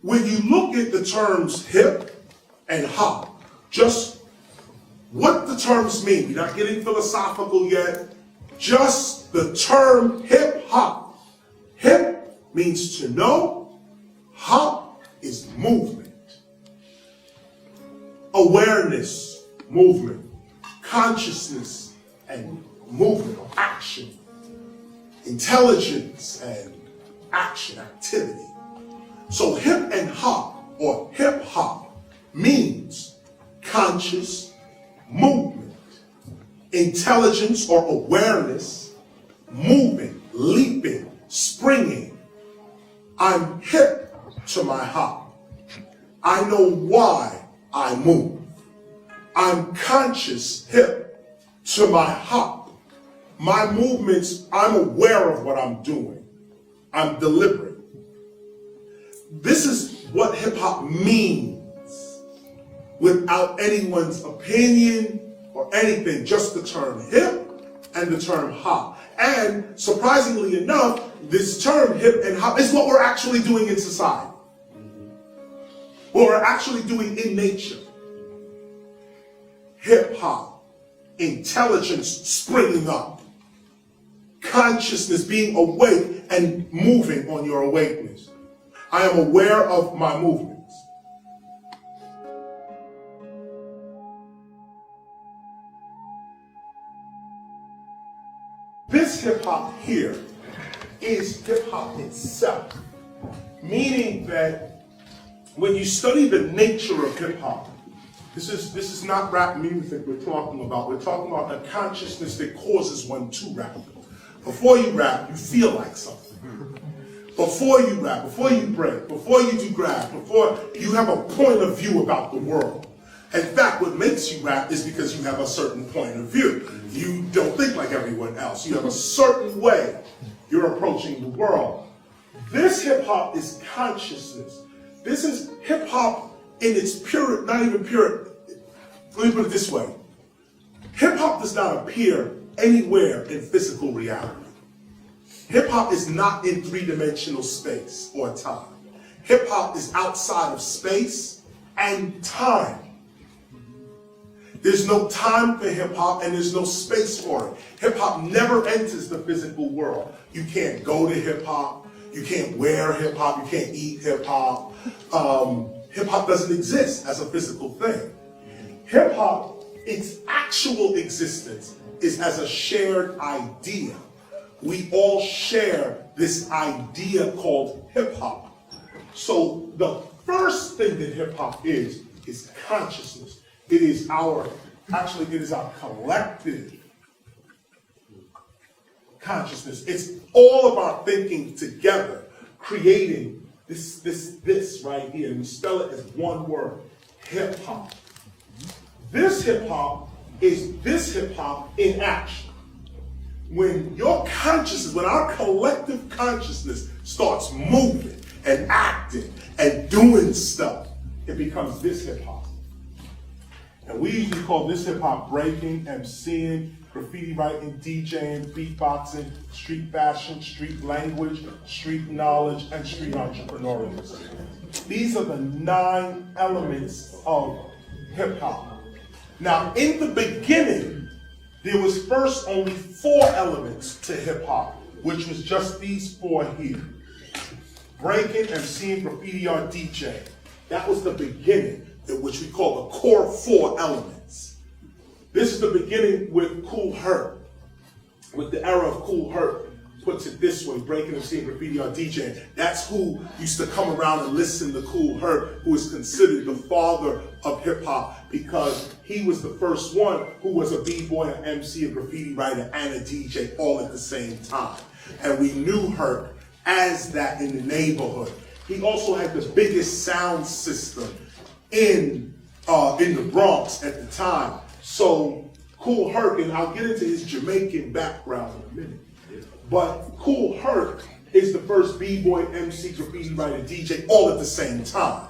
when you look at the terms hip and hop, just what the terms mean, we're not getting philosophical yet, just the term hip hop. Hip means to know, hop is movement. Awareness, movement. Consciousness and movement or action. Intelligence and action, activity. So hip and hop or hip hop means conscious movement, intelligence or awareness, moving, leaping, springing. I'm hip to my hop. I know why I move. I'm conscious hip to my hop. My movements, I'm aware of what I'm doing. I'm deliberate. This is what hip hop means without anyone's opinion or anything, just the term hip and the term hop. And surprisingly enough, this term hip and hop is what we're actually doing in society. What we're actually doing in nature. Hip hop, intelligence springing up, consciousness being awake and moving on your awakeness. I am aware of my movements. This hip hop here is hip hop itself, meaning that when you study the nature of hip hop, this is not rap music we're talking about. We're talking about a consciousness that causes one to rap. Before you rap, you feel like something. Before you rap, before you break, before you do grab, before you have a point of view about the world. In fact, what makes you rap is because you have a certain point of view. You don't think like everyone else. You have a certain way you're approaching the world. This hip hop is consciousness. This is hip hop in its pure, not even pure, let me put it this way. Hip hop does not appear anywhere in physical reality. Hip hop is not in three-dimensional space or time. Hip hop is outside of space and time. There's no time for hip hop and there's no space for it. Hip hop never enters the physical world. You can't go to hip hop. You can't wear hip hop. You can't eat hip hop. Hip hop doesn't exist as a physical thing. Hip hop, its actual existence is as a shared idea. We all share this idea called hip hop. So the first thing that hip hop is consciousness. It is our collective consciousness. It's all of our thinking together, creating this right here. And we spell it as one word, hip hop. This hip hop is this hip hop in action. When your consciousness, when our collective consciousness starts moving and acting and doing stuff, it becomes this hip hop. And we usually call this hip hop breaking, MCing, graffiti writing, DJing, beatboxing, street fashion, street language, street knowledge, and street entrepreneurialism. These are the 9 elements of hip hop. Now, in the beginning, there was first only 4 elements to hip hop, which was just these 4 here. Breaking, MCing, graffiti art, DJ. That was the beginning, which we call the core 4 elements. This is the beginning with Kool Herc, with the era of Kool Herc. Puts it this way, breaking, MCing, graffiti art, DJ. That's who used to come around and listen to Kool Herc, who is considered the father of hip hop because he was the first one who was a b-boy, an MC, a graffiti writer, and a DJ all at the same time. And we knew Herc as that in the neighborhood. He also had the biggest sound system in the Bronx at the time. So Kool Herc, and I'll get into his Jamaican background in a minute, but Kool Herc is the first b-boy, MC, graffiti writer, DJ all at the same time.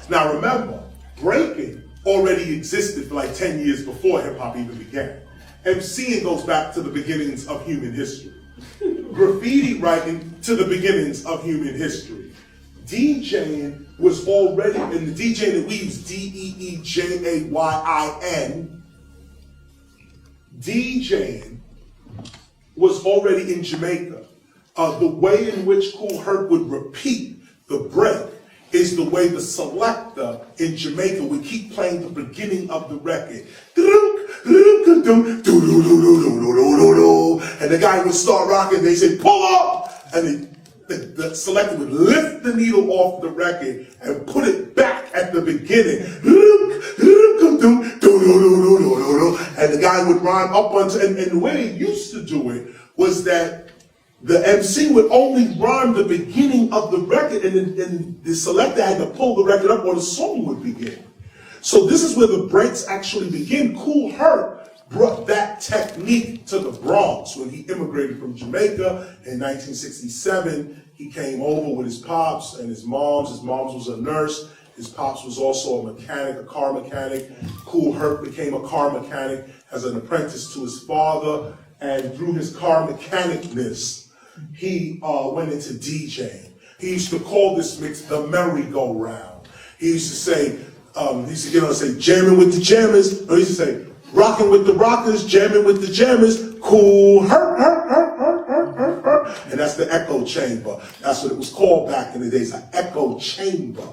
Now remember, breaking already existed for like 10 years before hip hop even began. MCing goes back to the beginnings of human history. Graffiti writing to the beginnings of human history. DJing was already, and the DJing that we use, DEEJAYIN, DJing was already in Jamaica. The way in which Kool Herc would repeat the break is the way the selector in Jamaica would keep playing the beginning of the record. And the guy would start rocking, they say, pull up! And the selector would lift the needle off the record and put it back at the beginning. And the guy would rhyme up onto, and the way they used to do it was that the MC would only rhyme the beginning of the record, and the selector had to pull the record up or the song would begin. So this is where the breaks actually begin. Kool Herc brought that technique to the Bronx when he immigrated from Jamaica in 1967. He came over with his pops and his moms. His mom was a nurse. His pops was also a mechanic, a car mechanic. Kool Herc became a car mechanic as an apprentice to his father, and through his car mechanicness, he went into DJing. He used to call this mix the merry-go-round. He used to say, he used to get on and say, jamming with the jammers, or he used to say, rocking with the rockers, jamming with the jammers, Kool Herc, Herc, Herc, Herc, Herc, Herc, Herc. And that's the echo chamber. That's what it was called back in the days, an echo chamber.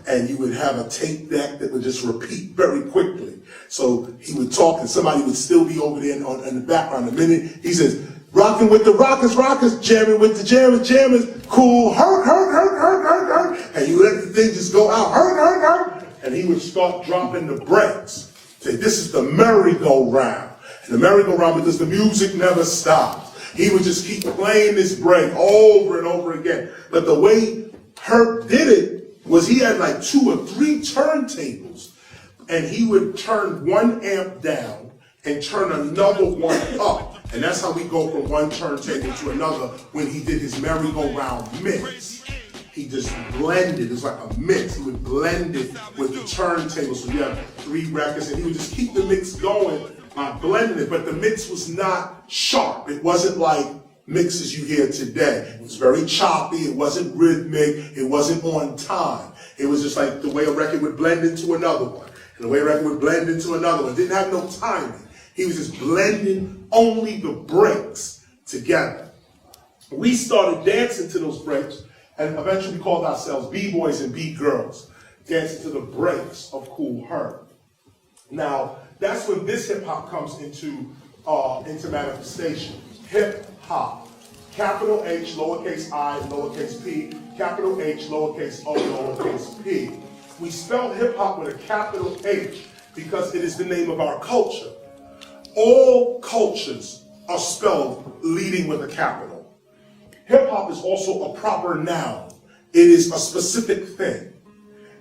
And you would have a tape deck that would just repeat very quickly. So he would talk and somebody would still be over there in the background. The minute he says, rocking with the rockers, rockers, jamming with the jammers, jammers, Kool Herc, Herc, Herc, Herc, Herc, Herc. And you let the thing just go out, Herc, Herc, Herc. And he would start dropping the breaks. Say, this is the merry-go-round. And the merry-go-round, because the music never stops. He would just keep playing this break over and over again. But the way Herc did it was he had like 2 or 3 turntables. And he would turn one amp down and turn another one up. And that's how we go from one turntable to another when he did his merry-go-round mix. He just blended, it's like a mix. He would blend it with the turntable. So you have 3 records, and he would just keep the mix going by blending it. But the mix was not sharp. It wasn't like mixes you hear today. It was very choppy, it wasn't rhythmic, it wasn't on time. It was just like the way a record would blend into another one, and the way a record would blend into another one. It didn't have no timing. He was just blending only the breaks together. We started dancing to those breaks, and eventually we called ourselves B-boys and B-girls, dancing to the breaks of Kool Herc. Now, that's when this hip-hop comes into manifestation. Hip-hop. Capital H, lowercase I, lowercase p, capital H, lowercase o, lowercase p. We spell hip-hop with a capital H because it is the name of our culture. All cultures are spelled leading with a capital. Hip-hop is also a proper noun. It is a specific thing.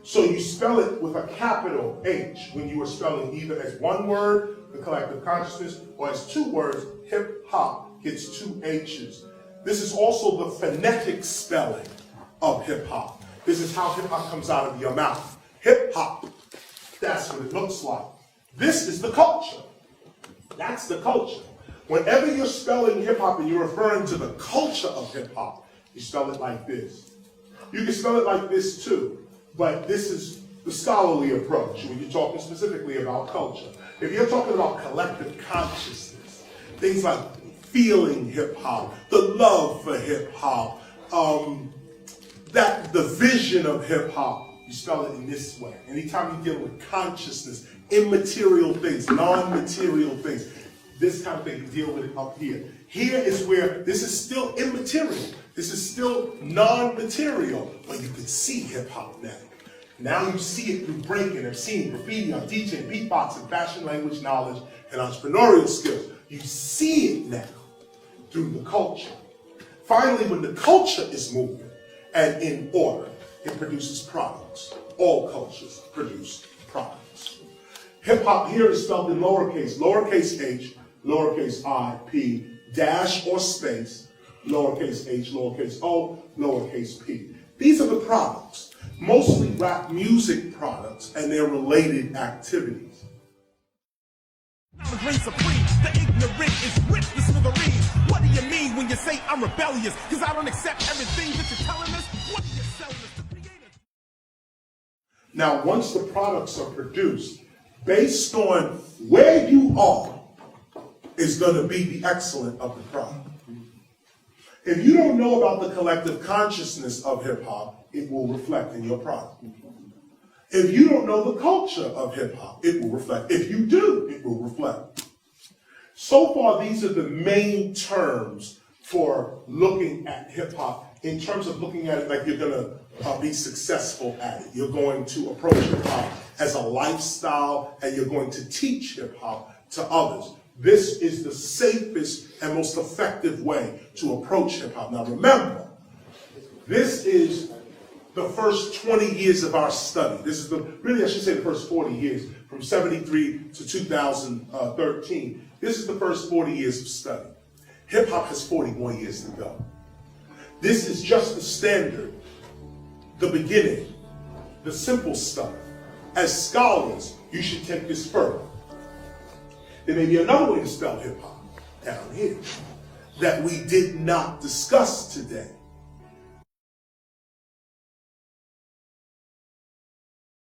So you spell it with a capital H when you are spelling either as one word, the collective consciousness, or as 2 words. Hip-hop gets 2 H's. This is also the phonetic spelling of hip-hop. This is how hip-hop comes out of your mouth. Hip-hop, that's what it looks like. This is the culture. That's the culture. Whenever you're spelling hip-hop and you're referring to the culture of hip-hop, you spell it like this. You can spell it like this too, but this is the scholarly approach when you're talking specifically about culture. If you're talking about collective consciousness, things like feeling hip-hop, the love for hip-hop, the vision of hip-hop, you spell it in this way. Anytime you deal with consciousness, immaterial things, non-material things, this kind of thing, you deal with it up here. Here is where this is still immaterial. This is still non-material, but you can see hip-hop now. Now you see it through breaking and seeing graffiti, on DJ, beatboxing, fashion, language, knowledge, and entrepreneurial skills. You see it now through the culture. Finally, when the culture is moving and in order, it produces products. All cultures produce products. Hip-hop here is spelled in lowercase h, lowercase I, p, dash or space, lowercase h, lowercase o, lowercase p. These are the products, mostly rap music products and their related activities. Supreme, the ignorant is ripped to smithereens. What do you mean when you say I'm rebellious? Cause I don't accept everything that you're telling us? What are you selling us? Now, once the products are produced, based on where you are, is going to be the excellence of the product. If you don't know about the collective consciousness of hip hop, it will reflect in your product. If you don't know the culture of hip hop, it will reflect. If you do, it will reflect. So far, these are the main terms for looking at hip hop in terms of looking at it like you're going to be successful at it. You're going to approach hip hop as a lifestyle, and you're going to teach hip hop to others. This is the safest and most effective way to approach hip hop. Now remember, this is the first 20 years of our study. This is really I should say the first 40 years, from 73 to 2013. This is the first 40 years of study. Hip hop has 40 more years to go. This is just the standard, the beginning, the simple stuff. As scholars, you should take this further. There may be another way to spell hip hop down here that we did not discuss today.